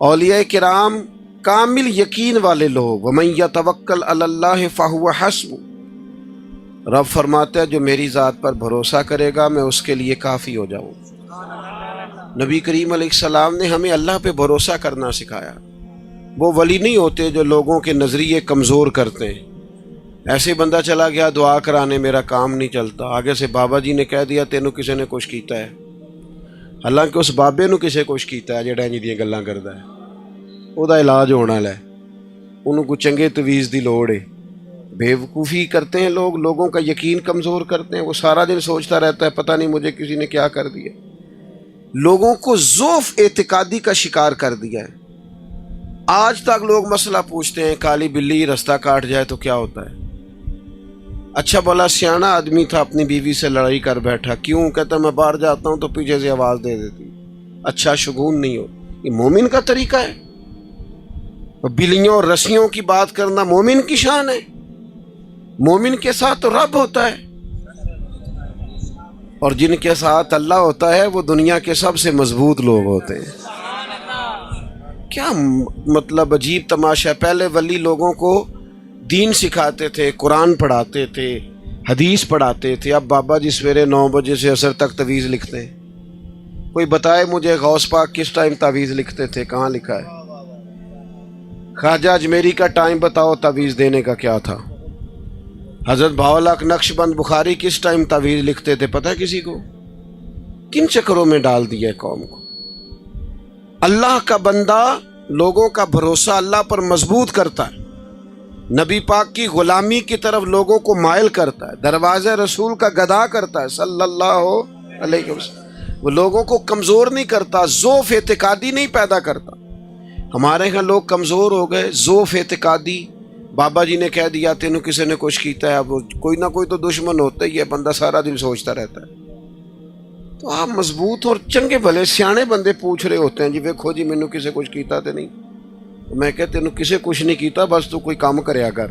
اولیاء کرام کامل یقین والے لوگ، وَمَن يَتَوَكَّلْ عَلَى اللَّهِ فَهُوَ حَسْبُهُ، رب فرماتا ہے جو میری ذات پر بھروسہ کرے گا میں اس کے لیے کافی ہو جاؤں۔ نبی کریم علیہ السلام نے ہمیں اللہ پہ بھروسہ کرنا سکھایا۔ وہ ولی نہیں ہوتے جو لوگوں کے نظریے کمزور کرتے ہیں۔ ایسے بندہ چلا گیا دعا کرانے، میرا کام نہیں چلتا، آگے سے بابا جی نے کہہ دیا تینوں کسی نے کچھ کیتا ہے، حالانکہ اس بابے نو کسے کچھ کیتا ہے جڑا انج دیاں گلاں کردا ہے، او دا علاج ہونا ہے، انہوں کو چنگے تویز دی لوڑ ہے۔ بے وقوفی کرتے ہیں لوگ، لوگوں کا یقین کمزور کرتے ہیں، وہ سارا دن سوچتا رہتا ہے پتہ نہیں مجھے کسی نے کیا کر دیا، لوگوں کو ضعف اعتقادی کا شکار کر دیا ہے۔ آج تک لوگ مسئلہ پوچھتے ہیں کالی بلی رستہ کاٹ جائے تو کیا ہوتا ہے؟ اچھا بھلا سیاںا آدمی تھا، اپنی بیوی سے لڑائی کر بیٹھا، کیوں؟ کہتا میں باہر جاتا ہوں تو پیچھے سے آواز دے دیتی، اچھا شگون نہیں ہو۔ یہ مومن کا طریقہ ہے؟ بلیوں اور رسیوں کی بات کرنا مومن کی شان ہے؟ مومن کے ساتھ تو رب ہوتا ہے، اور جن کے ساتھ اللہ ہوتا ہے وہ دنیا کے سب سے مضبوط لوگ ہوتے ہیں۔ کیا مطلب عجیب تماشا ہے۔ پہلے ولی لوگوں کو دین سکھاتے تھے، قرآن پڑھاتے تھے، حدیث پڑھاتے تھے، اب بابا جی سویرے 9 بجے سے عصر تک تعویذ لکھتے ہیں۔ کوئی بتائے مجھے غوث پاک کس ٹائم تعویذ لکھتے تھے؟ کہاں لکھا ہے؟ خواجہ اجمیری کا ٹائم بتاؤ تعویذ دینے کا کیا تھا؟ حضرت بہاؤالحق نقش بند بخاری کس ٹائم تعویذ لکھتے تھے پتہ ہے کسی کو؟ کن چکروں میں ڈال دیا ہے قوم کو۔ اللہ کا بندہ لوگوں کا بھروسہ اللہ پر مضبوط کرتا ہے، نبی پاک کی غلامی کی طرف لوگوں کو مائل کرتا ہے، دروازہ رسول کا گدا کرتا ہے صلی اللہ علیہ وسلم۔ وہ لوگوں کو کمزور نہیں کرتا، ضعف اعتقادی نہیں پیدا کرتا۔ ہمارے یہاں لوگ کمزور ہو گئے، ضعف اعتقادی، بابا جی نے کہہ دیا تینوں کسی نے کچھ کیتا ہے، اب کوئی نہ کوئی تو دشمن ہوتا ہی ہے، بندہ سارا دن سوچتا رہتا ہے۔ تو آپ مضبوط اور چنگے بھلے سیانے بندے پوچھ رہے ہوتے ہیں جی ویکھو جی مینوں کسے کچھ کیتا تے نہیں، میں کہتے تینوں کسے کچھ نہیں کیتا، بس تو کوئی کام کریا کر۔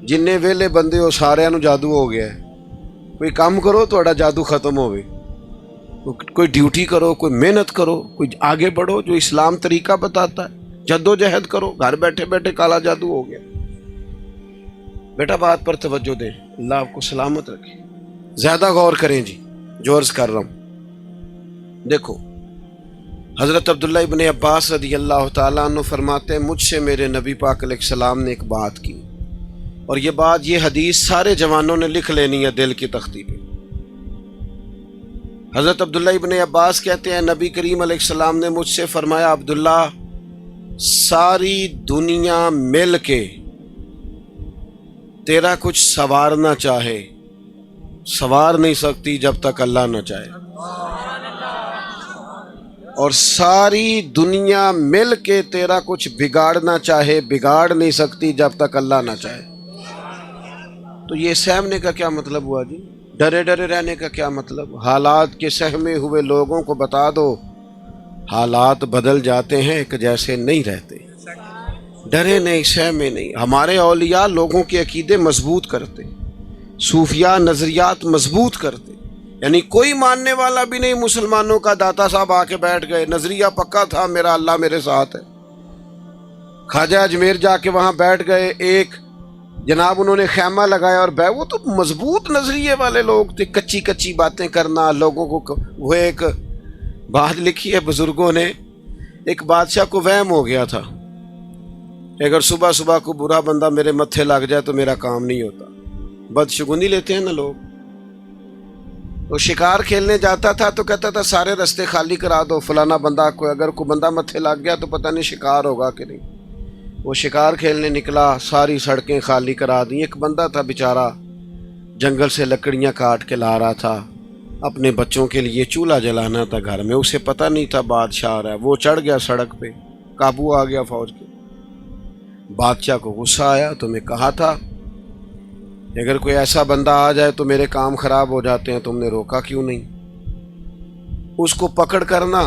جننے ویلے بندے ہو سارے نو جادو ہو گیا ہے، کوئی کام کرو تہاڈا جادو ختم ہوئے، کوئی ڈیوٹی کرو، کوئی محنت کرو، کوئی آگے بڑھو، جو اسلام طریقہ بتاتا ہے، جد و جہد کرو، گھر بیٹھے بیٹھے کالا جادو ہو گیا۔ بیٹا بات پر توجہ دیں، اللہ آپ کو سلامت رکھے، زیادہ غور کریں جی جو عرض کر رہا ہوں۔ دیکھو حضرت عبداللہ ابن عباس رضی اللہ تعالیٰ عنہ فرماتے ہیں مجھ سے میرے نبی پاک علیہ السلام نے ایک بات کی، اور یہ بات، یہ حدیث سارے جوانوں نے لکھ لینی ہے دل کی تختی پہ۔ حضرت عبداللہ ابن عباس کہتے ہیں نبی کریم علیہ السلام نے مجھ سے فرمایا عبداللہ ساری دنیا مل کے تیرا کچھ سنوارنا چاہے سنوار نہیں سکتی جب تک اللہ نہ چاہے، اور ساری دنیا مل کے تیرا کچھ بگاڑنا چاہے بگاڑ نہیں سکتی جب تک اللہ نہ چاہے۔ تو یہ سہمنے کا کیا مطلب ہوا جی؟ ڈرے ڈرے رہنے کا کیا مطلب؟ حالات کے سہمے ہوئے لوگوں کو بتا دو حالات بدل جاتے ہیں، ایک جیسے نہیں رہتے، ڈرے نہیں سہمے نہیں۔ ہمارے اولیاء لوگوں کے عقیدے مضبوط کرتے، صوفیاء نظریات مضبوط کرتے، یعنی کوئی ماننے والا بھی نہیں مسلمانوں کا داتا صاحب آ کے بیٹھ گئے، نظریہ پکا تھا میرا اللہ میرے ساتھ ہے۔ خواجہ اجمیر جا کے وہاں بیٹھ گئے، ایک جناب انہوں نے خیمہ لگایا اور وہ تو مضبوط نظریے والے لوگ تھے، کچی کچی باتیں کرنا لوگوں کو۔ وہ ایک بات لکھی ہے بزرگوں نے، ایک بادشاہ کو وہم ہو گیا تھا اگر صبح صبح کو برا بندہ میرے متھے لگ جائے تو میرا کام نہیں ہوتا، بدشگونی لیتے ہیں نا لوگ۔ وہ شکار کھیلنے جاتا تھا تو کہتا تھا سارے رستے خالی کرا دو، فلانا بندہ کو اگر کوئی بندہ متھے لگ گیا تو پتہ نہیں شکار ہوگا کہ نہیں۔ وہ شکار کھیلنے نکلا، ساری سڑکیں خالی کرا دیں۔ ایک بندہ تھا بیچارہ جنگل سے لکڑیاں کاٹ کے لا رہا تھا، اپنے بچوں کے لیے چولہا جلانا تھا گھر میں، اسے پتہ نہیں تھا بادشاہ آ رہا ہے۔ وہ چڑھ گیا سڑک پہ، قابو آ گیا فوج کے۔ بادشاہ کو غصہ آیا، تمہیں کہا تھا اگر کوئی ایسا بندہ آ جائے تو میرے کام خراب ہو جاتے ہیں، تم نے روکا کیوں نہیں؟ اس کو پکڑ کرنا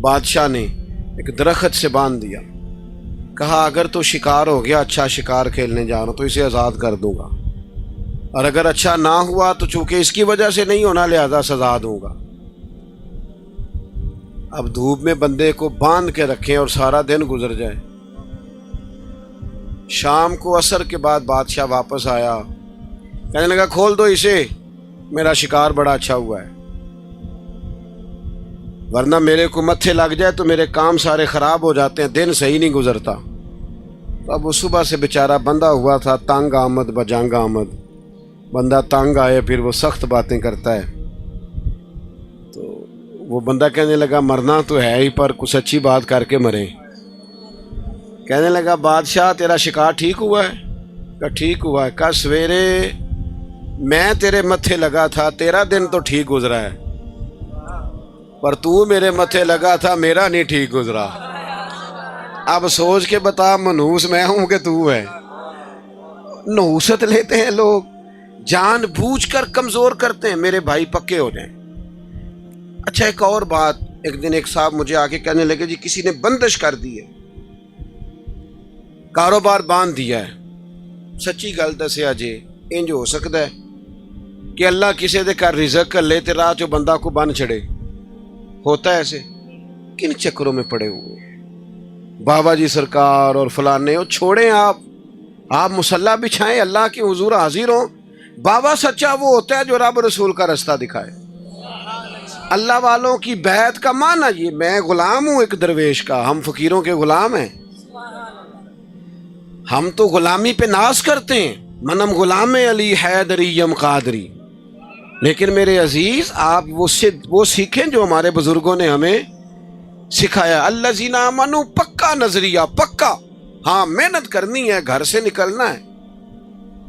بادشاہ نے ایک درخت سے باندھ دیا، کہا اگر تو شکار ہو گیا، اچھا شکار کھیلنے جا رہا ہوں تو اسے آزاد کر دوں گا، اور اگر اچھا نہ ہوا تو چونکہ اس کی وجہ سے نہیں ہونا لہذا سزا دوں گا۔ اب دھوپ میں بندے کو باندھ کے رکھیں اور سارا دن گزر جائے. شام کو عصر کے بعد بادشاہ واپس آیا, کہنے لگا کھول دو اسے, میرا شکار بڑا اچھا ہوا ہے, ورنہ میرے کو متھے لگ جائے تو میرے کام سارے خراب ہو جاتے ہیں, دن صحیح نہیں گزرتا. تو اب وہ صبح سے بیچارہ بندہ ہوا تھا, تنگ آمد بجانگ آمد, بندہ تنگ آئے پھر وہ سخت باتیں کرتا ہے. تو وہ بندہ کہنے لگا مرنا تو ہے ہی, پر کچھ اچھی بات کر کے مرے. کہنے لگا بادشاہ تیرا شکار ٹھیک ہوا ہے؟ کہا ٹھیک ہوا ہے. کہا سویرے میں تیرے متھے لگا تھا, تیرا دن تو ٹھیک گزرا ہے, پر تو میرے متھے لگا تھا, میرا نہیں ٹھیک گزرا. اب سوچ کے بتا منحوس میں ہوں کہ تو ہے؟ نحوست لیتے ہیں لوگ, جان بوجھ کر کمزور کرتے ہیں. میرے بھائی پکے ہو جائیں. اچھا ایک اور بات, ایک دن ایک صاحب مجھے آ کے کہنے لگے جی کسی نے بندش کر دی ہے, کاروبار باندھ دیا ہے. سچی گل دسیا جی, انج ہو سکتا ہے کہ اللہ کسی دے کر رزق کر لے تے راہ چو بندہ کو بن چھڑے؟ ہوتا ہے ایسے؟ کن چکروں میں پڑے ہوئے بابا جی سرکار اور فلانے. وہ چھوڑیں, آپ مصلی بچھائیں, اللہ کے حضور حاضر ہوں. بابا سچا وہ ہوتا ہے جو رب رسول کا رستہ دکھائے. اللہ والوں کی بیعت کا معنی یہ, میں غلام ہوں ایک درویش کا, ہم فقیروں کے غلام ہیں. ہم تو غلامی پہ ناز کرتے ہیں, منم غلام علی حیدری یم قادری. لیکن میرے عزیز آپ وہ سیکھیں جو ہمارے بزرگوں نے ہمیں سکھایا. الذین آمنوا, پکا نظریہ, پکا. ہاں محنت کرنی ہے, گھر سے نکلنا ہے,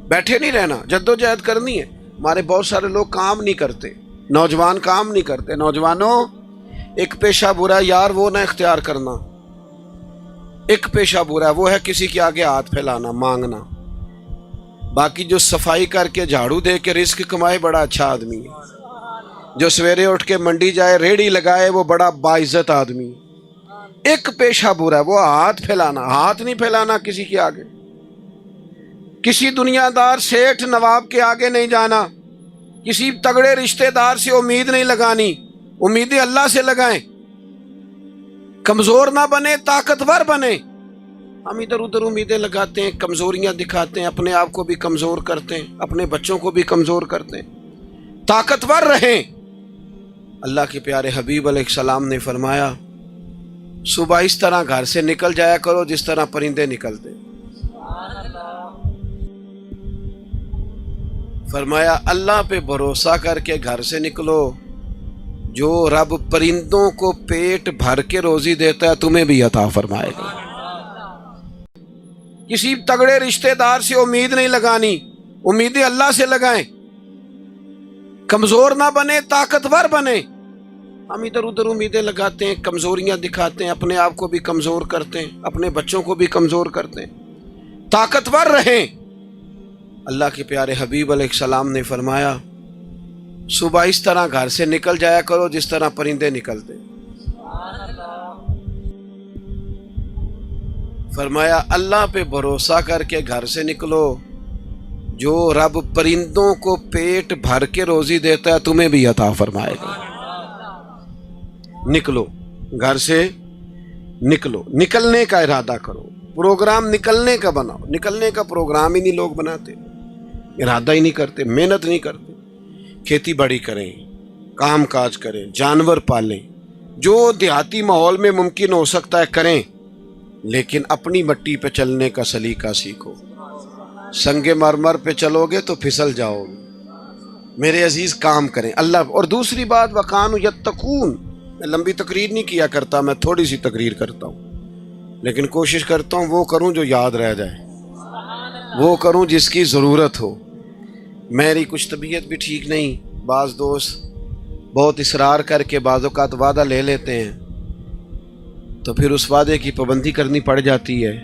بیٹھے نہیں رہنا, جدوجہد کرنی ہے. ہمارے بہت سارے لوگ کام نہیں کرتے, نوجوان کام نہیں کرتے. نوجوانوں ایک پیشہ برا یار وہ نہ اختیار کرنا. ایک پیشہ برا وہ ہے کسی کے آگے ہاتھ پھیلانا, مانگنا. باقی جو صفائی کر کے جھاڑو دے کے رزق کمائے بڑا اچھا آدمی ہے. جو سویرے اٹھ کے منڈی جائے ریڑھی لگائے وہ بڑا باعزت آدمی. ایک پیشہ برا ہے وہ ہاتھ پھیلانا. ہاتھ نہیں پھیلانا کسی کے آگے, کسی دنیا دار سیٹھ نواب کے آگے نہیں جانا, کسی تگڑے رشتہ دار سے امید نہیں لگانی. امیدیں اللہ سے لگائیں. کمزور نہ بنے, طاقتور بنے. ہم ادھر ادھر امیدیں لگاتے ہیں, کمزوریاں دکھاتے ہیں, اپنے آپ کو بھی کمزور کرتے ہیں, اپنے بچوں کو بھی کمزور کرتے ہیں. طاقتور رہیں. اللہ کے پیارے حبیب علیہ السلام نے فرمایا صبح اس طرح گھر سے نکل جایا کرو جس طرح پرندے نکلتے. فرمایا اللہ پہ بھروسہ کر کے گھر سے نکلو, جو رب پرندوں کو پیٹ بھر کے روزی دیتا ہے تمہیں بھی عطا فرمائے گا. کسی تگڑے رشتہ دار سے امید نہیں لگانی, امیدیں اللہ سے لگائیں. کمزور نہ بنے, طاقتور بنے. ہم ادھر ادھر امیدیں لگاتے ہیں, کمزوریاں دکھاتے ہیں, اپنے آپ کو بھی کمزور کرتے ہیں, اپنے بچوں کو بھی کمزور کرتے ہیں. طاقتور رہیں. اللہ کے پیارے حبیب علیہ السلام نے فرمایا صبح اس طرح گھر سے نکل جایا کرو جس طرح پرندے نکلتے. فرمایا اللہ پہ بھروسہ کر کے گھر سے نکلو, جو رب پرندوں کو پیٹ بھر کے روزی دیتا ہے تمہیں بھی عطا فرمائے گا. نکلو, گھر سے نکلو, نکلنے کا ارادہ کرو, پروگرام نکلنے کا بناؤ. نکلنے کا پروگرام ہی نہیں لوگ بناتے, ارادہ ہی نہیں کرتے, محنت نہیں کرتے. کھیتی باڑی کریں, کام کاج کریں, جانور پالیں, جو دیہاتی ماحول میں ممکن ہو سکتا ہے کریں, لیکن اپنی مٹی پہ چلنے کا سلیقہ سیکھو. سنگ مرمر پہ چلو گے تو پھسل جاؤ گے. میرے عزیز کام کریں اللہ. اور دوسری بات وَقَانُوا يَتَّقُونَ. میں لمبی تقریر نہیں کیا کرتا, میں تھوڑی سی تقریر کرتا ہوں, لیکن کوشش کرتا ہوں وہ کروں جو یاد رہ جائے, وہ کروں جس کی ضرورت ہو. میری کچھ طبیعت بھی ٹھیک نہیں, بعض دوست بہت اصرار کر کے بعض اوقات وعدہ لے لیتے ہیں تو پھر اس وعدے کی پابندی کرنی پڑ جاتی ہے.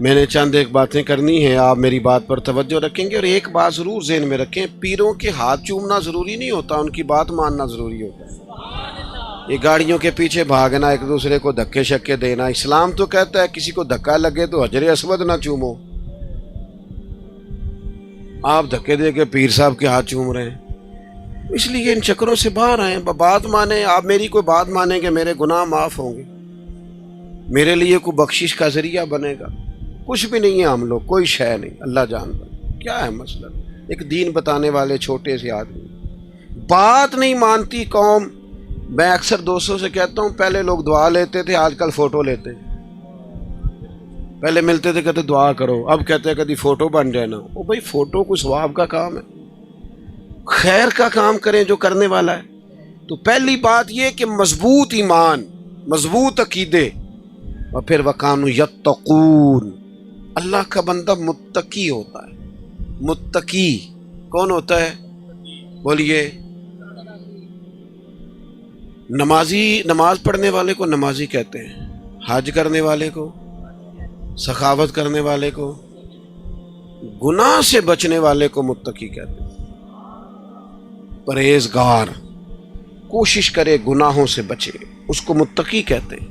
میں نے چند ایک باتیں کرنی ہیں, آپ میری بات پر توجہ رکھیں گے. اور ایک بات ضرور ذہن میں رکھیں, پیروں کے ہاتھ چومنا ضروری نہیں ہوتا, ان کی بات ماننا ضروری ہوتا ہے. یہ گاڑیوں کے پیچھے بھاگنا, ایک دوسرے کو دھکے شکے دینا, اسلام تو کہتا ہے کسی کو دھکا لگے تو حجر اسود نہ چومو. آپ دھکے دے کے پیر صاحب کے ہاتھ چوم رہے ہیں. اس لیے ان چکروں سے باہر آئیں، بات مانیں، آپ میری کوئی بات مانیں کہ میرے گناہ معاف ہوں گے، میرے لیے کوئی بخشش کا ذریعہ بنے گا، کچھ بھی نہیں ہے ہم لوگ، کوئی شے نہیں، اللہ جانتا کیا ہے مسئلہ۔ ایک دین بتانے والے چھوٹے سے آدمی، بات نہیں مانتی قوم۔ میں اکثر دوستوں سے کہتا ہوں پہلے لوگ دعا لیتے تھے، آج کل فوٹو لیتے ہیں۔ پہلے ملتے تھے کہتے دعا کرو، اب کہتے ہیں کبھی فوٹو بن جائے نا۔ او بھائی فوٹو کوئی ثواب کا کام ہے، خیر کا کام کریں جو کرنے والا ہے۔ تو پہلی بات یہ کہ مضبوط ایمان، مضبوط عقیدے، اور پھر وَكَانُوا يَتَّقُونَ۔ اللہ کا بندہ متقی ہوتا ہے۔ متقی کون ہوتا ہے؟ بولیے۔ نماز پڑھنے والے کو نمازی کہتے ہیں، حج کرنے والے کو، سخاوت کرنے والے کو، گناہ سے بچنے والے کو متقی کہتے ہیں۔ پرہیزگار، کوشش کرے گناہوں سے بچے، اس کو متقی کہتے ہیں۔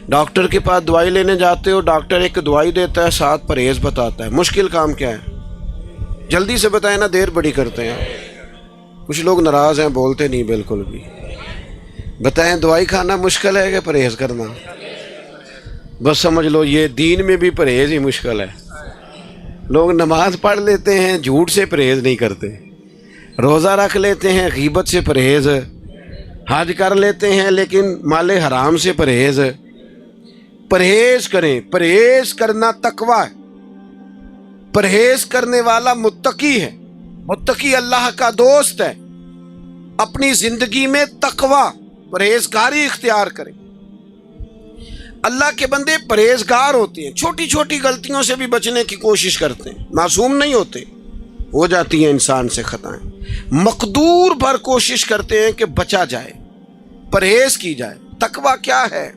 ڈاکٹر کے پاس دوائی لینے جاتے ہو، ڈاکٹر ایک دوائی دیتا ہے، ساتھ پرہیز بتاتا ہے۔ مشکل کام کیا ہے؟ جلدی سے بتائیں نا، دیر بڑی کرتے ہیں۔ کچھ لوگ ناراض ہیں، بولتے نہیں بالکل بھی۔ بتائیں دوائی کھانا مشکل ہے کہ پرہیز کرنا؟ بس سمجھ لو یہ دین میں بھی پرہیز ہی مشکل ہے۔ لوگ نماز پڑھ لیتے ہیں، جھوٹ سے پرہیز نہیں کرتے، روزہ رکھ لیتے ہیں، غیبت سے پرہیز، حج کر لیتے ہیں لیکن مال حرام سے پرہیز۔ پرہیز کریں، پرہیز کرنا تقوی ہے۔ پرہیز کرنے والا متقی ہے، متقی اللہ کا دوست ہے۔ اپنی زندگی میں تقوی، پرہیزگاری اختیار کریں۔ اللہ کے بندے پرہیزگار ہوتے ہیں، چھوٹی چھوٹی غلطیوں سے بھی بچنے کی کوشش کرتے ہیں، معصوم نہیں ہوتے، ہو جاتی ہیں انسان سے خطائیں، مقدور بھر کوشش کرتے ہیں کہ بچا جائے، پرہیز کی جائے۔ تقوی کیا ہے؟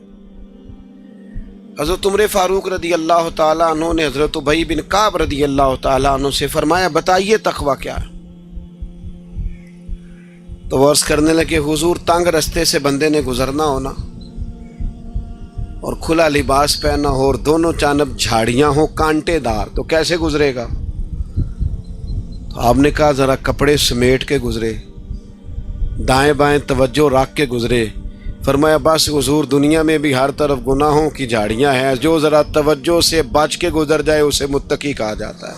حضرت عمر فاروق رضی اللہ تعالیٰ عنہ نے حضرت ابی بن کعب رضی اللہ تعالیٰ عنہ سے فرمایا بتائیے تقوی کیا ہے؟ تو وہ عرض کرنے لگے حضور تنگ رستے سے بندے نے گزرنا ہونا اور کھلا لباس پہنا ہو اور دونوں جانب جھاڑیاں ہوں کانٹے دار، تو کیسے گزرے گا؟ تو آپ نے کہا ذرا کپڑے سمیٹ کے گزرے، دائیں بائیں توجہ رکھ کے گزرے۔ فرمایا بس حضور دنیا میں بھی ہر طرف گناہوں کی جھاڑیاں ہیں، جو ذرا توجہ سے بچ کے گزر جائے اسے متقی کہا جاتا ہے۔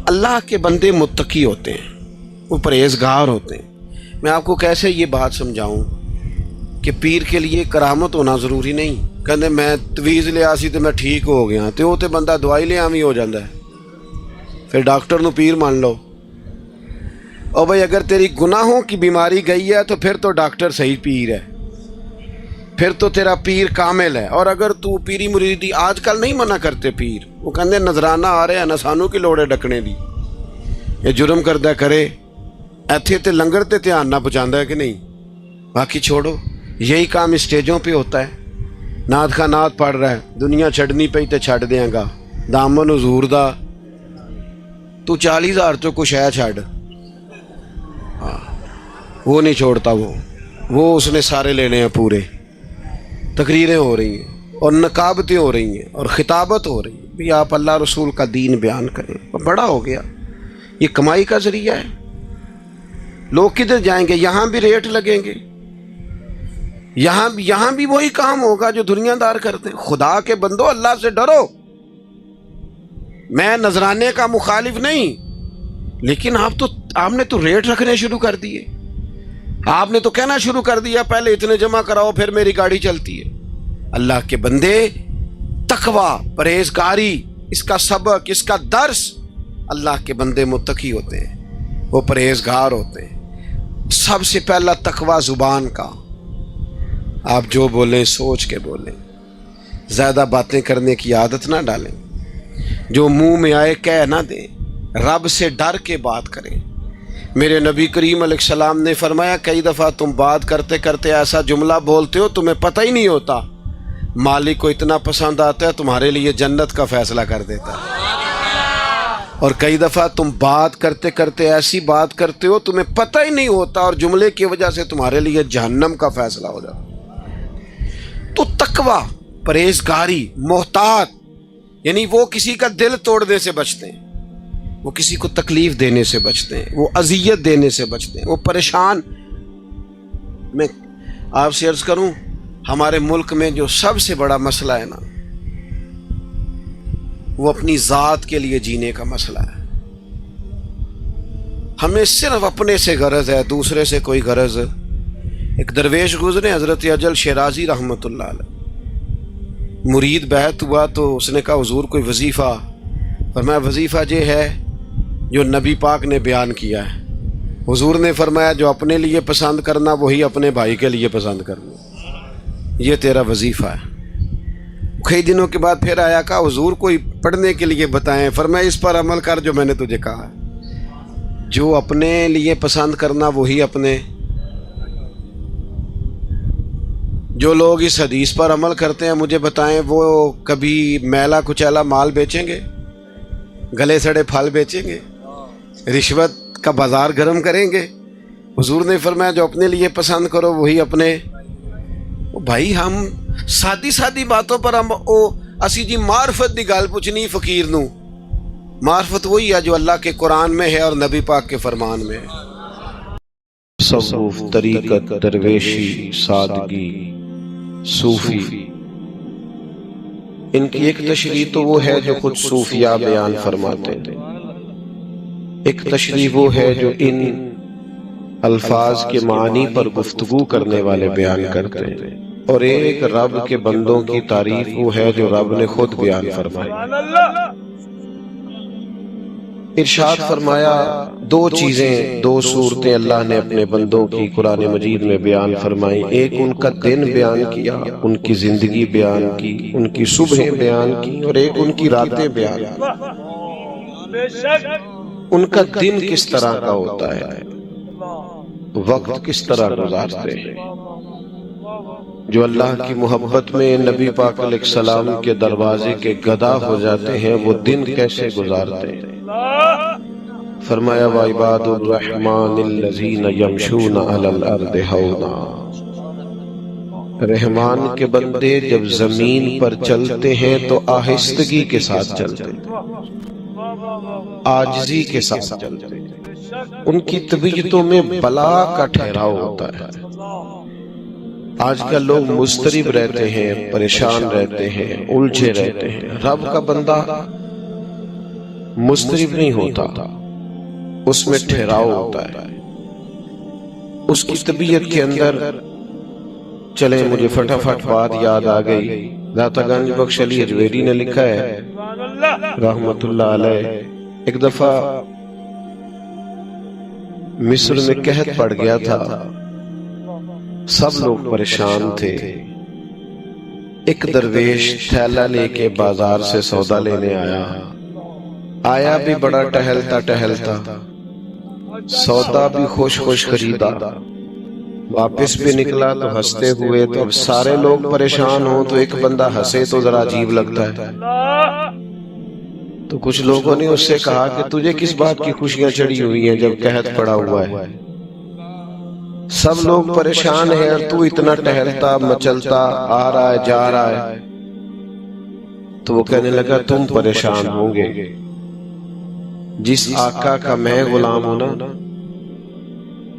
اللہ کے بندے متقی ہوتے ہیں، وہ پرہیزگار ہوتے ہیں۔ میں آپ کو کیسے یہ بات سمجھاؤں کہ پیر کے لیے کرامت ہونا ضروری نہیں۔ کہتے میں تویز لے آسی تو میں ٹھیک ہو گیا، تو وہ تے بندہ دوائی لے آوی ہو جاتا ہے، پھر ڈاکٹر نو پیر مان لو۔ اور بھائی اگر تیری گناہوں کی بیماری گئی ہے تو پھر تو ڈاکٹر صحیح پیر ہے، پھر تو تیرا پیر کامل ہے۔ اور اگر تو پیری مریدی آج کل نہیں منع کرتے پیر، وہ کہتے نظرانہ آ رہے ہیں نہ سانو کی لوڑ ہے ڈکنے دی، یہ جرم کردہ کرے ایتھے تے لنگر تے دھیان نہ پہنچاندہ ہے کہ نہیں، باقی چھوڑو۔ یہی کام اسٹیجوں پہ ہوتا ہے، نعت کا نعت پڑھ رہا ہے، دنیا چھڑنی پئی تے چھڑ دیاں گا، دامن حضور دا تو 40,000 تو کچھ ہے چھڑ، وہ نہیں چھوڑتا، وہ اس نے سارے لینے ہیں پورے۔ تقریریں ہو رہی ہیں اور نقابتیں ہو رہی ہیں اور خطابت ہو رہی ہے، بھی آپ اللہ رسول کا دین بیان کریں۔ بڑا ہو گیا، یہ کمائی کا ذریعہ ہے۔ لوگ کدھر جائیں گے؟ یہاں بھی ریٹ لگیں گے، یہاں بھی وہی کام ہوگا جو دنیا دار کرتے ہیں۔ خدا کے بندو اللہ سے ڈرو۔ میں نذرانے کا مخالف نہیں، لیکن آپ نے تو ریٹ رکھنے شروع کر دیے، آپ نے تو کہنا شروع کر دیا پہلے اتنے جمع کراؤ پھر میری گاڑی چلتی ہے۔ اللہ کے بندے تقوی، پرہیزگاری، اس کا سبق، اس کا درس، اللہ کے بندے متقی ہوتے ہیں، وہ پرہیزگار ہوتے ہیں۔ سب سے پہلا تقوی زبان کا، آپ جو بولیں سوچ کے بولیں، زیادہ باتیں کرنے کی عادت نہ ڈالیں، جو منہ میں آئے کہہ نہ دیں، رب سے ڈر کے بات کریں۔ میرے نبی کریم علیہ السلام نے فرمایا کئی دفعہ تم بات کرتے کرتے ایسا جملہ بولتے ہو تمہیں پتہ ہی نہیں ہوتا، مالک کو اتنا پسند آتا ہے تمہارے لیے جنت کا فیصلہ کر دیتا ہے، اور کئی دفعہ تم بات کرتے کرتے ایسی بات کرتے ہو تمہیں پتہ ہی نہیں ہوتا اور جملے کی وجہ سے تمہارے لیے جہنم کا فیصلہ ہو جاتا۔ تو تقوی، پرہیزگاری، محتاط، یعنی وہ کسی کا دل توڑنے سے بچتے ہیں، وہ کسی کو تکلیف دینے سے بچتے ہیں، وہ اذیت دینے سے بچتے ہیں، وہ پریشان۔ میں آپ سے عرض کروں، ہمارے ملک میں جو سب سے بڑا مسئلہ ہے نا، وہ اپنی ذات کے لیے جینے کا مسئلہ ہے۔ ہمیں صرف اپنے سے غرض ہے، دوسرے سے کوئی غرض۔ ایک درویش گزرے حضرت اجل شیرازی رحمۃ اللہ علیہ، مرید بیعت ہوا تو اس نے کہا حضور کوئی وظیفہ؟ فرمایا وظیفہ یہ ہے جو نبی پاک نے بیان کیا ہے۔ حضور نے فرمایا جو اپنے لیے پسند کرنا وہی اپنے بھائی کے لیے پسند کرنا، یہ تیرا وظیفہ ہے۔ کئی دنوں کے بعد پھر آیا، کہا حضور کوئی پڑھنے کے لیے بتائیں۔ فرمایا اس پر عمل کر جو میں نے تجھے کہا ہے، جو اپنے لیے پسند کرنا وہی اپنے۔ جو لوگ اس حدیث پر عمل کرتے ہیں مجھے بتائیں وہ کبھی میلا کچیلا مال بیچیں گے؟ گلے سڑے پھل بیچیں گے؟ رشوت کا بازار گرم کریں گے؟ حضور نے فرمایا جو اپنے لیے پسند کرو وہی اپنے۔ بھائی ہم سادی سادی باتوں پر ہم اسی جی معرفت دی گل پوچھنی فقیر نو۔ معرفت وہی ہے جو اللہ کے قرآن میں ہے اور نبی پاک کے فرمان میں ہے۔ تصوف، طریقت، درویشی، سادگی، صوفی، ان کی ایک تشریح تو وہ ہے جو خود صوفیاء بیان فرماتے ہیں، ایک تشریح وہ ہے جو ان الفاظ کے معنی پر گفتگو کرنے والے بیان کرتے ہیں، اور ایک رب کے بندوں کی تعریف وہ ہے جو رب نے خود بیان فرمائی۔ ارشاد فرمایا دو چیزیں، دو صورتیں اللہ نے اپنے بندوں کی قرآن مجید میں بیان فرمائی۔ ایک ان کا دن بیان کیا، ان کی زندگی بیان کی، ان کی صبحیں بیان کی، اور ایک ان کی راتیں بیان کی۔ ان کا دن کس طرح کا ہوتا ہے، وقت کس طرح گزارتے ہیں۔ جو اللہ کی محبت میں نبی پاک علیہ السلام کے دروازے کے گدا ہو جاتے ہیں وہ دن کیسے گزارتے ہیں۔ فرمایا وَعِبَادُ الرَّحْمَنِ الَّذِينَ يَمْشُونَ عَلَى الْأَرْضِ هَوْنًا، رحمان کے بندے جب زمین پر چلتے ہیں تو آہستگی کے ساتھ چلتے ہیں، عاجزی کے ساتھ چلتے ہیں۔ ان کی طبیعتوں میں بلا کا ٹھہراؤ ہوتا ہے۔ آج کل لوگ مضطرب رہتے ہیں، پریشان رہتے ہیں، الجھے رہتے ہیں۔ رب کا بندہ مضطرب نہیں ہوتا، اس میں ٹھہراؤ ہوتا ہے۔ اس کی طبیعت کے اندر چلیں مجھے فٹافٹ بات یاد آ گئی، داتا گنج بخش علی اجویری نے لکھا ہے رحمت اللہ علیہ، ایک دفعہ مصر میں قحط پڑ گیا تھا، سب لوگ پریشان تھے۔ ایک درویش تھیلا لے کے بازار سے سودا لینے آیا بھی بڑا ٹہلتا ٹہلتا، سودا بھی خوش خوش خریدا، واپس بھی نکلا تو ہنستے ہوئے۔ تو اب سارے لوگ پریشان ہوں تو ایک بندہ ہنسے تو ذرا عجیب لگتا ہے۔ تو کچھ لوگوں نے اس سے کہا کہ تجھے کس بات کی خوشیاں چڑھی ہوئی ہیں جب قحط پڑا ہوا ہے، سب لوگ پریشان ہیں اور تو اتنا ٹہلتا مچلتا آ رہا ہے جا رہا ہے۔ تو وہ کہنے لگا تم پریشان ہوں گے، جس آقا کا میں غلام ہوں نا،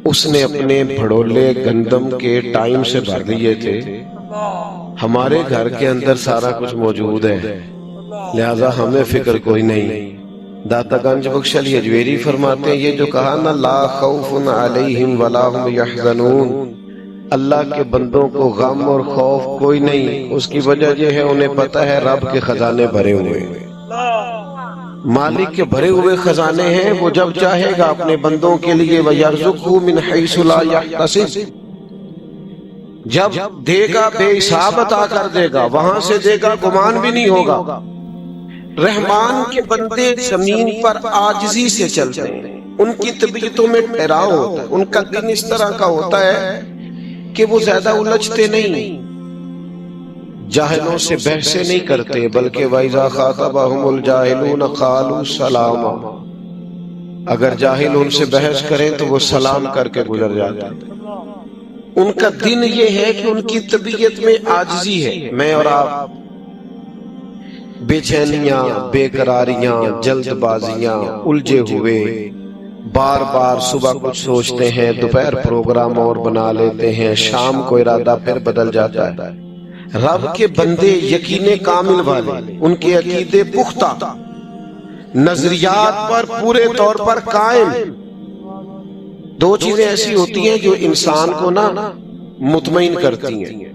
اس نے اپنے بھڑولے گندم کے ٹائم سے بھر دیے تھے، ہمارے گھر کے اندر سارا کچھ موجود ہے، لہذا ہمیں فکر کوئی نہیں۔ داتا گنج بخش علی اجویری فرماتے ہیں یہ جو کہا نا لا خوف علیہم ولا هم یحزنون، اللہ کے بندوں کو غم اور خوف کوئی نہیں، اس کی وجہ یہ ہے انہیں پتہ ہے رب کے خزانے بھرے ہوئے ہیں، مالک کے بھرے ہوئے خزانے ہیں، وہ جب چاہے گا اپنے بندوں کے لیے وَيَرْزُقْهُ مِنْ حَيْثُ لَا يَحْتَسِبُ، جب دے گا بے حساب عطا کر دے گا، وہاں سے دے گا گمان بھی نہیں ہوگا۔ رحمان کے بندے زمین پر عاجزی سے چلتے ہیں، ان کی طبیعتوں میں ٹھہراؤ ہوتا ہے، ان کا دن اس طرح کا ہوتا ہے کہ وہ زیادہ الجھتے نہیں، جاہلوں سے بحثیں نہیں کرتے، بلکہ وَإِذَا خَاطَبَهُمُ الْجَاهِلُونَ قَالُوا سَلَامًا، اگر جاہل ان سے بحث کریں تو وہ سلام کر کے گزر جاتے ہیں۔ ان کا دن یہ ہے کہ ان کی طبیعت میں عاجزی ہے۔ میں اور آپ بے چینیاں، بے قراریاں، جلد بازیاں، الجھے ہوئے، بار بار صبح کچھ سوچتے ہیں، دوپہر پروگرام اور بنا لیتے ہیں، شام کو ارادہ پھر بدل جاتا ہے۔ رب کے بندے یقین کامل والے، ان کے عقیدے پختہ، نظریات پر پورے طور پر قائم۔ دو چیزیں ایسی ہوتی ہیں جو انسان کو نا مطمئن کرتی ہیں،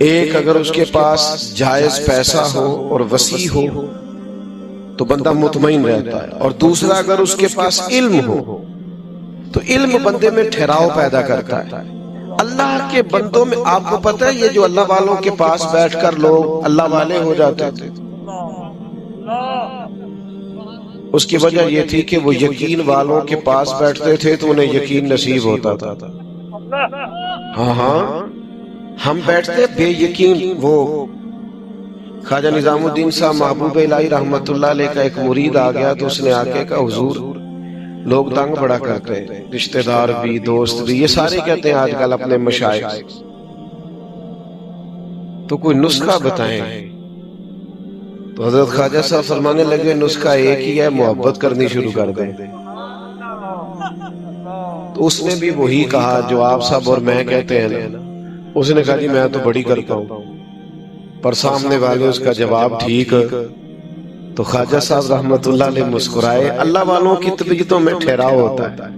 ایک اگر اس کے پاس جائز پیسہ ہو اور وسیع ہو تو بندہ مطمئن رہتا ہے، اور دوسرا اگر اس کے پاس علم ہو تو علم بندے میں ٹھہراؤ پیدا کرتا ہے۔ اللہ کے بندوں میں آپ کو پتہ ہے یہ جو اللہ والوں کے پاس بیٹھ کر لوگ اللہ والے ہو جاتے تھے، اس کی وجہ یہ تھی کہ وہ یقین والوں کے پاس بیٹھتے تھے تو انہیں یقین نصیب ہوتا تھا۔ ہاں ہم بیٹھتے بے یقین۔ وہ خواجہ نظام الدین صاحب محبوب الہی رحمت اللہ علیہ کا ایک مرید آ گیا تو اس نے آ کے کہا حضور لوگ تنگ بڑا کرتے ہیں، رشتہ دار بھی دوست بھی، یہ سارے کہتے ہیں آج کل اپنے مشائخ، تو کوئی نسخہ بتائیں۔ تو حضرت خواجہ صاحب فرمانے لگے نسخہ ایک ہی ہے، محبت کرنی شروع کر دیں۔ تو اس نے بھی وہی کہا جو آپ سب اور میں کہتے ہیں نا، اس نے کہا جی میں تو بڑی کرتا ہوں، پر سامنے والے اس کا جواب ٹھیک۔ تو خواجہ صاحب رحمت اللہ علیہ مسکرائے۔ اللہ والوں کی طبیعتوں میں ٹھہراؤ ہوتا ہے،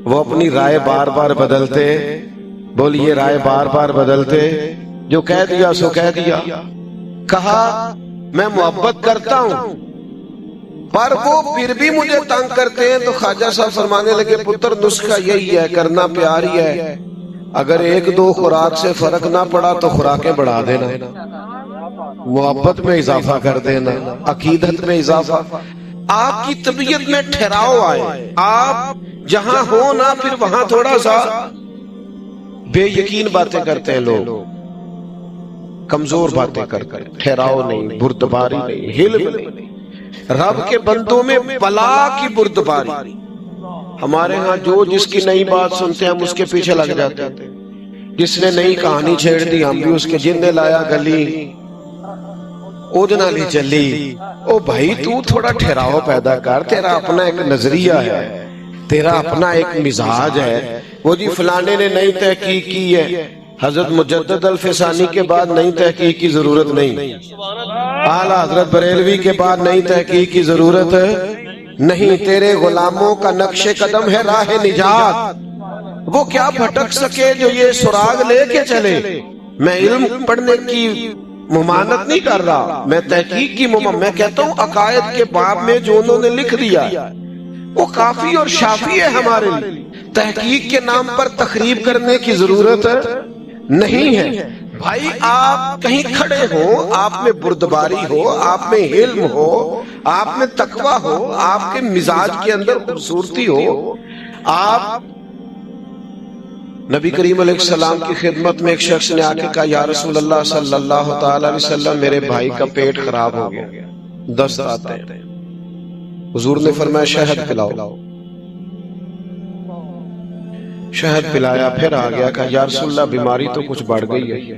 وہ اپنی رائے بار بار بدلتے، بولیے رائے بار بار بدلتے، جو کہہ دیا سو کہہ دیا۔ کہا میں محبت کرتا ہوں پر وہ پھر بھی مجھے تنگ کرتے ہیں، تو خواجہ صاحب فرمانے لگے پتر نسخہ یہی ہے، کرنا پیار ہی ہے، اگر ایک دو خوراک سے فرق نہ پڑا تو خوراکیں بڑھا دینا، محبت میں اضافہ کر دینا، عقیدت میں اضافہ۔ آپ کی طبیعت میں ٹھہراؤ آئے، آپ جہاں ہو نا پھر وہاں تھوڑا سا بے یقین باتیں کرتے ہیں لوگ، کمزور باتیں کر کر، ٹھہراؤ نہیں، بردباری نہیں، حلم نہیں۔ رب کے بندوں میں بلا کی بردباری۔ ہمارے ہاں جو جس کی نئی بات سنتے ہیں ہم اس کے پیچھے لگ جاتے ہیں، جس نے نئی کہانی چھیڑ دی ہم بھی اس کے، جن نے لایا گلی اودنا بھی چلی۔ او بھائی تو تھوڑا ٹھہراؤ پیدا کر، تیرا اپنا ایک نظریہ ہے، تیرا اپنا ایک مزاج ہے۔ وہ جی فلانے نے نئی تحقیق کی ہے، حضرت مجدد الفسانی کے بعد نئی تحقیق کی ضرورت نہیں، اعلیٰ حضرت بریلوی کے بعد نئی تحقیق کی ضرورت نہیں۔ تیرے غلاموں کا نقش قدم ہے راہ نجات، وہ کیا بھٹک سکے جو یہ سراغ لے کے چلے۔ میں علم پڑھنے کی ممانت نہیں کر رہا، میں تحقیق کی میں کہتا ہوں عقائد کے باب میں جو انہوں نے لکھ دیا وہ کافی اور شافی ہے ہمارے لیے، تحقیق کے نام پر تخریب کرنے کی ضرورت نہیں ہے۔ بھائی آپ کہیں کھڑے ہو، آپ میں بردباری ہو، آپ میں علم ہو، آپ میں تقوی ہو، آپ کے مزاج کے اندر خوبصورتی ہو۔ آپ نبی کریم علیہ السلام کی خدمت میں ایک شخص نے آ کے کہا یا رسول اللہ صلی اللہ تعالی علیہ وسلم میرے بھائی کا پیٹ خراب ہو گیا، دست آتے ہیں۔ حضور نے فرمایا شہد پلاؤ، شہد پلایا، پھر آ گیا کہا یا رسول اللہ بیماری تو کچھ بڑھ گئی ہے۔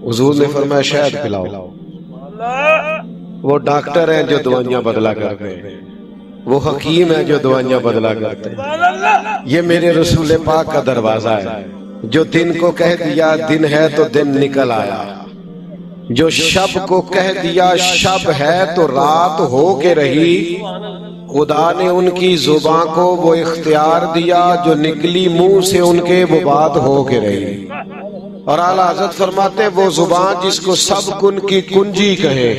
حضور نے فرمایا شہد پلاؤ۔ وہ ڈاکٹر ہیں جو دوائیاں بدلا کرتے ہیں، وہ حکیم ہے جو دوائیاں بدلا کرتے ہیں۔ یہ میرے رسول پاک کا دروازہ ہے، جو دن کو کہہ دیا دن ہے تو دن نکل آیا، جو شب کو کہہ دیا شب ہے تو رات ہو کے رہی۔ خدا نے ان کی زبان کو وہ اختیار دیا جو نکلی منہ سے ان کے وہ بات ہو کے رہی۔ اور اعلیٰ حضرت فرماتے وہ زبان جس کو سب کن کی کنجی کہے،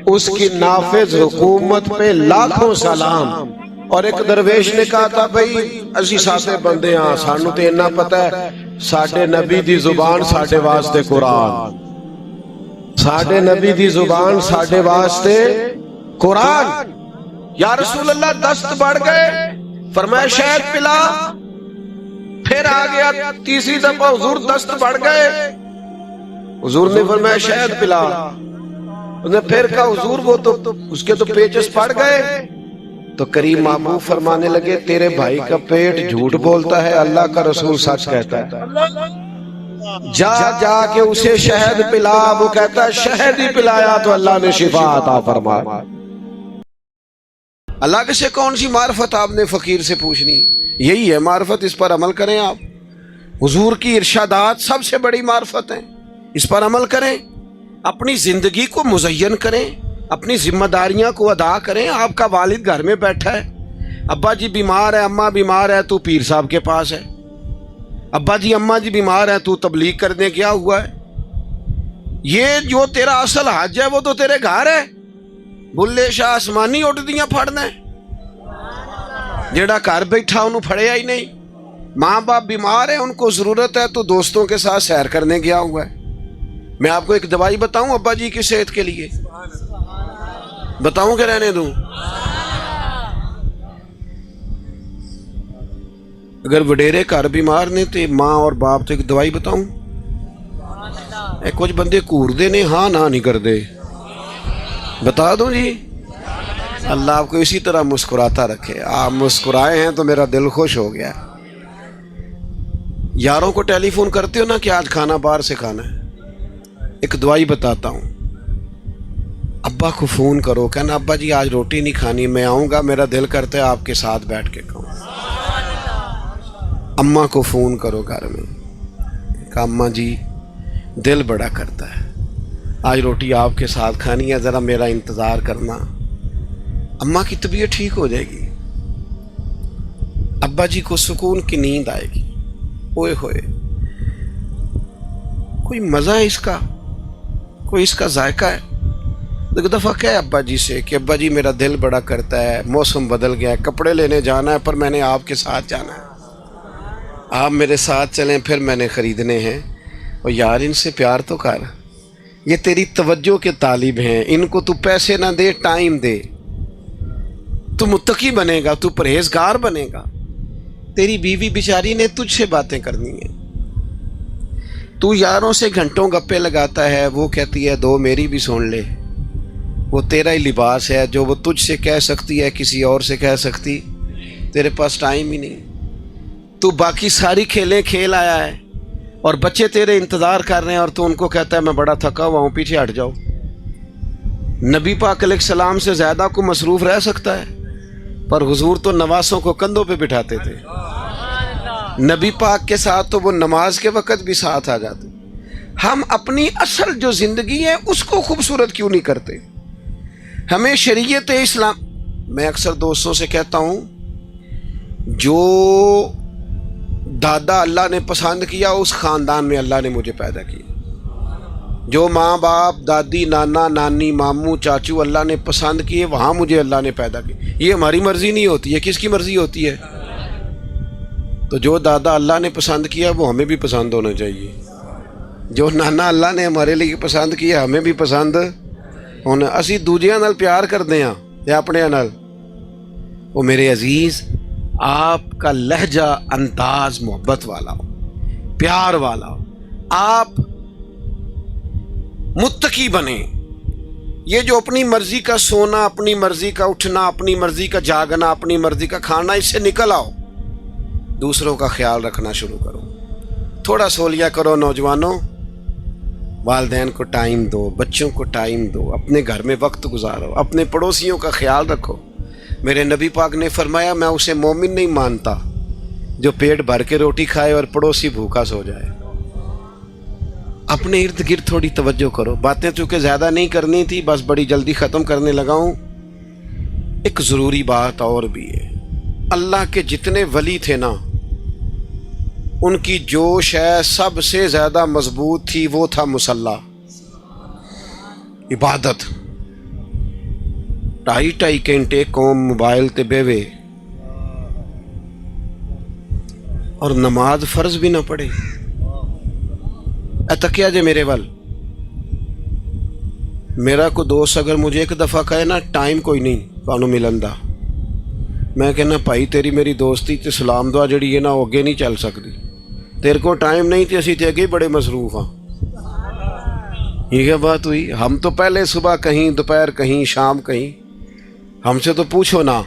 اس کی نافذ حکومت پہ لاکھوں سلام۔ اور ایک درویش نے کہا تھا بھئی اسی ساتھے بندے ہاں، سانو تے انہا پتہ ہے ساڑھے نبی دی زبان ساڑھے واسطے قرآن، ساڑھے نبی دی زبان ساڑھے واسطے قرآن۔ یا رسول اللہ دست بڑھ گئے، فرمایا شہد پلا، پھر آ گیا تیسری دفعہ حضور دست بڑھ گئے، حضور نے فرمایا شہد پلا، اس نے پھر کہا حضور وہ تو اس کے تو پیچس پڑ گئے۔ تو کریم محبوب فرمانے لگے تیرے بھائی کا پیٹ جھوٹ بولتا ہے، اللہ کا رسول سچ کہتا ہے۔ جا جا کے اسے شہد پلا، وہ کہتا ہے شہد ہی پلایا تو اللہ نے شفا عطا فرمایا۔ اللہ سے کون سی معرفت آپ نے فقیر سے پوچھنی؟ یہی ہے معرفت، اس پر عمل کریں آپ۔ حضور کی ارشادات سب سے بڑی معرفت ہیں، اس پر عمل کریں، اپنی زندگی کو مزین کریں، اپنی ذمہ داریاں کو ادا کریں۔ آپ کا والد گھر میں بیٹھا ہے، ابا جی بیمار ہے، اماں بیمار ہے، تو پیر صاحب کے پاس ہے۔ ابا جی اماں جی بیمار ہیں، تو تبلیغ کرنے گیا ہوا ہے۔ یہ جو تیرا اصل حج ہے وہ تو تیرے گھر ہے، بلے شاہ آسمانی اٹھ دیاں پھڑنا ہے، جیڑا گھر بیٹھا انہوں پھڑیا ہی نہیں۔ ماں باپ بیمار ہیں، ان کو ضرورت ہے، تو دوستوں کے ساتھ سیر کرنے گیا ہوا ہے۔ میں آپ کو ایک دوائی بتاؤں ابا جی کی صحت کے لیے، بتاؤں کہ رہنے دوں؟ اگر وڈیرے گھر بیمار نے تے ماں اور باپ تو ایک دوائی بتاؤں؟ کچھ بندے کور دے نے ہاں نہ نہیں کر دے، بتا دوں جی؟ اللہ آپ کو اسی طرح مسکراتا رکھے۔ آپ مسکرائے ہیں تو میرا دل خوش ہو گیا۔ یاروں کو ٹیلی فون کرتے ہو نا کہ آج کھانا باہر سے کھانا ہے، ایک دوائی بتاتا ہوں، ابا کو فون کرو، کہنا ابا جی آج روٹی نہیں کھانی، میں آؤں گا، میرا دل کرتا ہے آپ کے ساتھ بیٹھ کے کھاؤں۔ اماں کو فون کرو گھر میں کہ اماں جی دل بڑا کرتا ہے، آج روٹی آپ کے ساتھ کھانی ہے، ذرا میرا انتظار کرنا، اماں کی طبیعت ٹھیک ہو جائے گی، ابا جی کو سکون کی نیند آئے گی۔ اوئے ہوئے، کوئی مزہ ہے اس کا، کوئی اس کا ذائقہ ہے؟ ایک دفعہ کہے ابا جی سے کہ ابا جی میرا دل بڑا کرتا ہے، موسم بدل گیا ہے، کپڑے لینے جانا ہے، پر میں نے آپ کے ساتھ جانا ہے، آپ میرے ساتھ چلیں، پھر میں نے خریدنے ہیں۔ اور یار ان سے پیار تو کر، یہ تیری توجہ کے طالب ہیں، ان کو تو پیسے نہ دے، ٹائم دے، تو متقی بنے گا، تو پرہیزگار بنے گا۔ تیری بیوی بیچاری نے تجھ سے باتیں کرنی ہیں، تو یاروں سے گھنٹوں گپے لگاتا ہے، وہ کہتی ہے دو میری بھی سن لے، وہ تیرا ہی لباس ہے، جو وہ تجھ سے کہہ سکتی ہے کسی اور سے کہہ سکتی، تیرے پاس ٹائم ہی نہیں، تو باقی ساری کھیلیں کھیل آیا ہے، اور بچے تیرے انتظار کر رہے ہیں، اور تو ان کو کہتا ہے میں بڑا تھکا ہوا ہوں، پیچھے ہٹ جاؤ۔ نبی پاک علیہ السلام سے زیادہ کو مصروف رہ سکتا ہے؟ پر حضور تو نواسوں کو کندھوں پہ بٹھاتے تھے، نبی پاک کے ساتھ تو وہ نماز کے وقت بھی ساتھ آ جاتے۔ ہم اپنی اصل جو زندگی ہے اس کو خوبصورت کیوں نہیں کرتے؟ ہمیں شریعت اسلام، میں اکثر دوستوں سے کہتا ہوں، جو دادا اللہ نے پسند کیا اس خاندان میں اللہ نے مجھے پیدا کیا، جو ماں باپ دادی نانا نانی ماموں چاچو اللہ نے پسند کیے وہاں مجھے اللہ نے پیدا کیا۔ یہ ہماری مرضی نہیں ہوتی ہے، کس کی مرضی ہوتی ہے؟ تو جو دادا اللہ نے پسند کیا وہ ہمیں بھی پسند ہونا چاہیے، جو نانا اللہ نے ہمارے لیے پسند کیا ہمیں بھی پسند ہونا۔ اسی دوجیاں نال پیار کرتے ہیں یا اپنے نال؟ وہ میرے عزیز، آپ کا لہجہ انداز محبت والا ہو، پیار والا ہو، آپ متقی بنیں۔ یہ جو اپنی مرضی کا سونا، اپنی مرضی کا اٹھنا، اپنی مرضی کا جاگنا، اپنی مرضی کا کھانا، اس سے نکل آؤ، دوسروں کا خیال رکھنا شروع کرو، تھوڑا سو لیا کرو۔ نوجوانوں، والدین کو ٹائم دو، بچوں کو ٹائم دو، اپنے گھر میں وقت گزارو، اپنے پڑوسیوں کا خیال رکھو۔ میرے نبی پاک نے فرمایا میں اسے مومن نہیں مانتا جو پیٹ بھر کے روٹی کھائے اور پڑوسی بھوکا سو جائے۔ اپنے ارد گرد تھوڑی توجہ کرو۔ باتیں چونکہ زیادہ نہیں کرنی تھی، بس بڑی جلدی ختم کرنے لگا ہوں۔ ایک ضروری بات اور بھی ہے، اللہ کے جتنے ولی تھے نا، ان کی جو شے سب سے زیادہ مضبوط تھی وہ تھا مصلی، عبادت۔ 2.5 گھنٹے قوم موبائل تے بیوے اور نماز فرض بھی نہ پڑھے۔ تکیا جے میرے وال، میرا کو دوست اگر مجھے ایک دفعہ کہے نا ٹائم کوئی نہیں تانوں ملن دا، میں کہنا بھائی تیری میری دوستی تے سلام دعا جڑی ہے نا وہ اگے نہیں چل سکتی، تیرے کو ٹائم نہیں تے اسی تے اگے بڑے مصروف ہاں۔ یہ کیا بات ہوئی؟ ہم تو پہلے صبح کہیں، دوپہر کہیں، شام کہیں۔ ہم سے تو پوچھو نا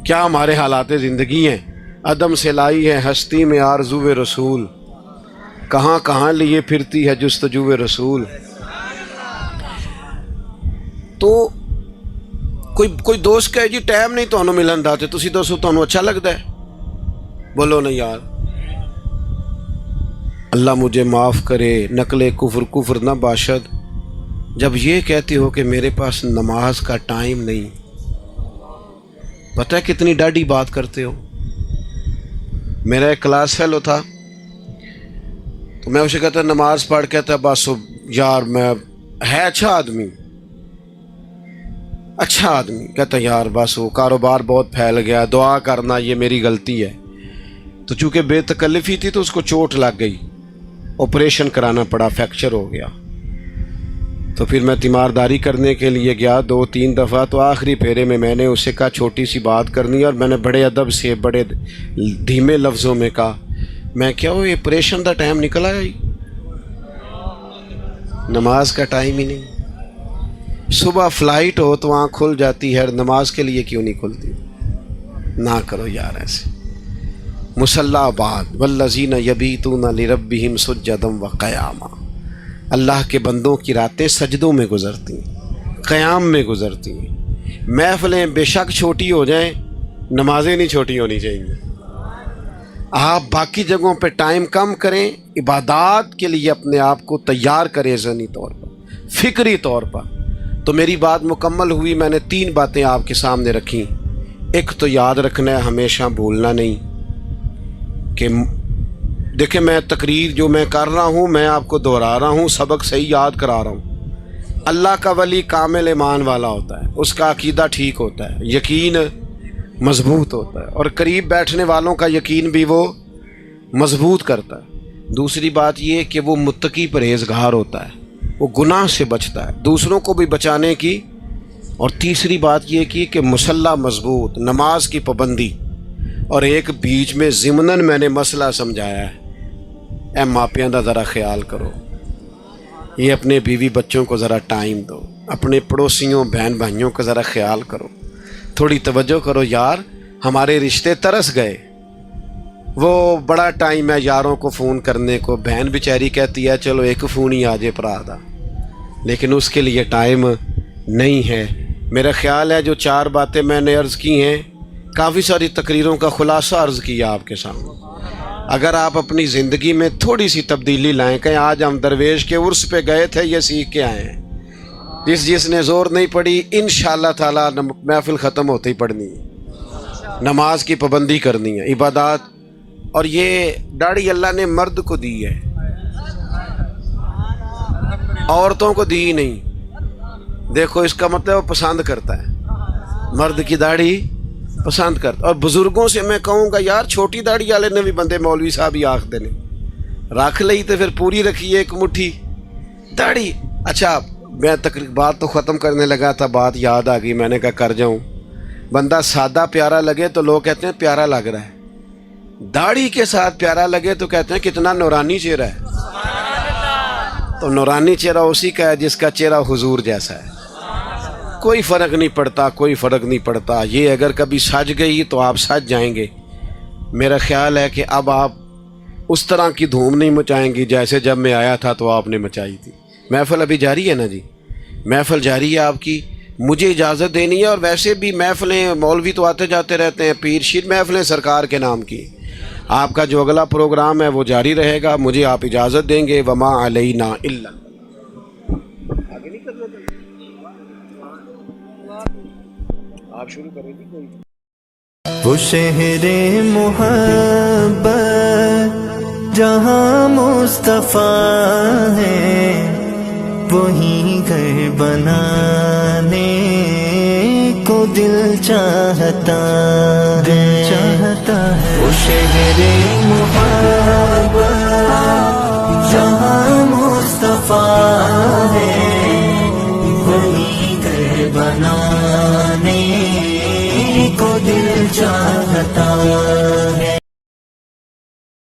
کیا ہمارے حالات زندگی ہیں۔ عدم سے لائی ہے ہستی میں آرزو رسول، کہاں کہاں لیے پھرتی ہے جستجو رسول. تو کوئی دوست کہے جی ٹائم نہیں تو ملن دا تے تسی دوستو تو اچھا لگتا ہے. بولو نا یار. اللہ مجھے معاف کرے، نقل کفر نہ باشد جب یہ کہتے ہو کہ میرے پاس نماز کا ٹائم نہیں. پتہ ہے کتنی ڈاڈی بات کرتے ہو. میرا ایک کلاس فیلو تھا تو میں اسے کہتا نماز پڑھ کہتا بس یار میں ہے اچھا آدمی کہتا یار بس وہ کاروبار بہت پھیل گیا، دعا کرنا یہ میری غلطی ہے. تو چونکہ بے تکلفی تھی تو اس کو چوٹ لگ گئی، آپریشن کرانا پڑا، فریکچر ہو گیا. تو پھر میں تیمارداری کرنے کے لیے گیا 2-3 دفعہ. تو آخری پھیرے میں نے اسے کہا چھوٹی سی بات کرنی ہے، اور میں نے بڑے ادب سے بڑے دھیمے لفظوں میں کہا میں کیا وہ آپریشن دا ٹائم نکل آیا، نماز کا ٹائم ہی نہیں. صبح فلائٹ ہو تو آنکھ کھل جاتی ہے، نماز کے لیے کیوں نہیں کھلتی؟ نہ کرو یار ایسے. مصلی بعد والذین یبیتون لربہم سجدا وقیاما. اللہ کے بندوں کی راتیں سجدوں میں گزرتی ہیں، قیام میں گزرتی ہیں. محفلیں بے شک چھوٹی ہو جائیں، نمازیں نہیں چھوٹی ہونی چاہیے. آپ باقی جگہوں پہ ٹائم کم کریں، عبادات کے لیے اپنے آپ کو تیار کریں ذہنی طور پر، فکری طور پر. تو میری بات مکمل ہوئی. میں نے 3 باتیں آپ کے سامنے رکھیں. ایک تو یاد رکھنا ہے، ہمیشہ بھولنا نہیں کہ دیکھیں میں تقریر جو میں کر رہا ہوں میں آپ کو دہرا رہا ہوں، سبق صحیح یاد کرا رہا ہوں. اللہ کا ولی کامل ایمان والا ہوتا ہے، اس کا عقیدہ ٹھیک ہوتا ہے، یقین مضبوط ہوتا ہے، اور قریب بیٹھنے والوں کا یقین بھی وہ مضبوط کرتا ہے. دوسری بات یہ کہ وہ متقی پرہیزگار ہوتا ہے، وہ گناہ سے بچتا ہے، دوسروں کو بھی بچانے کی. اور تیسری بات یہ کی کہ مسلح مضبوط، نماز کی پابندی. اور ایک بیچ میں ضمناً میں نے مسئلہ سمجھایا ہے، اے ماپیاں دا ذرا خیال کرو، یہ اپنے بیوی بچوں کو ذرا ٹائم دو، اپنے پڑوسیوں بہن بھائیوں کا ذرا خیال کرو، تھوڑی توجہ کرو یار. ہمارے رشتے ترس گئے. وہ بڑا ٹائم ہے یاروں کو فون کرنے کو، بہن بیچاری کہتی ہے چلو ایک فون ہی آ جائے پرا دا، لیکن اس کے لیے ٹائم نہیں ہے. میرا خیال ہے جو 4 باتیں میں نے عرض کی ہیں، کافی ساری تقریروں کا خلاصہ عرض کیا آپ کے سامنے. اگر آپ اپنی زندگی میں تھوڑی سی تبدیلی لائیں، کہیں آج ہم درویش کے عرس پہ گئے تھے یہ سیکھ کے آئے ہیں. جس نے زور نہیں پڑی انشاءاللہ تعالی محفل ختم ہوتے ہی پڑھنی ہے، نماز کی پابندی کرنی ہے، عبادات. اور یہ داڑھی اللہ نے مرد کو دی ہے، عورتوں کو دی نہیں. دیکھو اس کا مطلب وہ پسند کرتا ہے، مرد کی داڑھی پسند کرتا. اور بزرگوں سے میں کہوں گا یار چھوٹی داڑھی والے نے بھی بندے مولوی صاحب ہی آخ دینے، رکھ لئی تو پھر پوری رکھیے ایک مٹھی داڑھی. اچھا میں بات تو ختم کرنے لگا تھا، بات یاد آ گئی، میں نے کہا کر جاؤں. بندہ سادہ پیارا لگے تو لوگ کہتے ہیں پیارا لگ رہا ہے، داڑھی کے ساتھ پیارا لگے تو کہتے ہیں کتنا نورانی چہرہ ہے. تو نورانی چہرہ اسی کا ہے جس کا چہرہ حضور جیسا ہے. کوئی فرق نہیں پڑتا، کوئی فرق نہیں پڑتا. یہ اگر کبھی سج گئی تو آپ سج جائیں گے. میرا خیال ہے کہ اب آپ اس طرح کی دھوم نہیں مچائیں گی جیسے جب میں آیا تھا تو آپ نے مچائی تھی. محفل ابھی جاری ہے نا جی، محفل جاری ہے آپ کی، مجھے اجازت دینی ہے. اور ویسے بھی محفلیں مولوی تو آتے جاتے رہتے ہیں، پیر شیر محفلیں سرکار کے نام کی. آپ کا جو اگلا پروگرام ہے وہ جاری رہے گا، مجھے آپ اجازت دیں گے. وما علینا الا. آپ شروع کریں گی کوئی. وہ شہر محبت جہاں مصطفیٰ ہے، وہیں گھر بنانے کو دل چاہتا ہے. وہ شہر محبت جہاں مصطفیٰ ہے، وہیں گھر بنانے کو دل چاہتا ہے.